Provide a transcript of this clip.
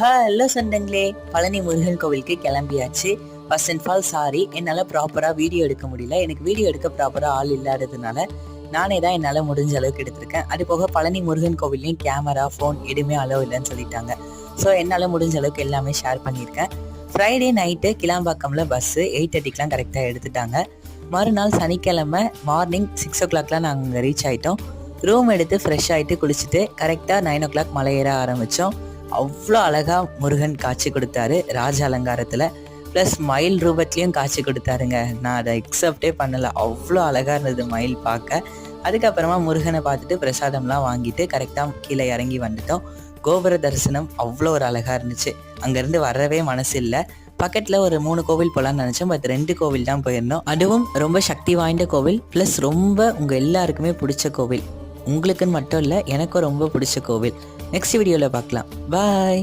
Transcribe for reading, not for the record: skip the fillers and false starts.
Hello சொந்தங்களே, பழனி முருகன் கோவிலுக்கு கிளம்பியாச்சு. ஃபர்ஸ்ட் அண்ட் ஆல் சாரி, என்னால் ப்ராப்பராக வீடியோ எடுக்க முடியல. எனக்கு வீடியோ எடுக்க ப்ராப்பராக ஆள் இல்லாததுனால நானே தான் என்னால் முடிஞ்ச அளவுக்கு எடுத்திருக்கேன். அது போக பழனி முருகன் கோவில்லையும் கேமரா, ஃபோன் எதுவுமே அலோவ் இல்லைன்னு சொல்லிட்டாங்க. ஸோ என்னால் முடிஞ்ச அளவுக்கு எல்லாமே ஷேர் பண்ணியிருக்கேன். ஃப்ரைடே நைட்டு கிளாம்பாக்கம்ல பஸ்ஸு 8:30க்கெலாம் கரெக்டாக எடுத்துட்டாங்க. மறுநாள் சனிக்கிழமை மார்னிங் 6 o'clockலாம் நாங்கள் அங்கே ரீச் ஆகிட்டோம். ரூம் எடுத்து ஃப்ரெஷ் ஆகிட்டு குளிச்சுட்டு கரெக்டாக 9 o'clock மலை ஏற ஆரம்பித்தோம். அவ்வளோ அழகாக முருகன் காட்சி கொடுத்தாரு ராஜ அலங்காரத்தில். ப்ளஸ் மயில் ரூபத்துலேயும் காட்சி கொடுத்தாருங்க. நான் அதை எக்ஸப்டே பண்ணலை, அவ்வளோ அழகாக இருந்தது மயில் பார்க்க. அதுக்கப்புறமா முருகனை பார்த்துட்டு பிரசாதம்லாம் வாங்கிட்டு கரெக்டாக கீழே இறங்கி வந்துட்டோம். கோபுர தரிசனம் அவ்வளோ ஒரு அழகாக இருந்துச்சு. அங்கேருந்து வரவே மனசு இல்லை. பக்கத்தில் ஒரு 3 கோவில் போகலான்னு நினச்சோம். பட் 2 கோவில் தான் போயிருந்தோம். அதுவும் ரொம்ப சக்தி வாய்ந்த கோவில், ப்ளஸ் ரொம்ப உங்கள் எல்லாருக்குமே பிடிச்ச கோவில். உங்களுக்குன்னு மட்டும் இல்லை, எனக்கும் ரொம்ப பிடிச்ச கோவில். நெக்ஸ்ட் வீடியோவில் பார்க்கலாம். பாய்.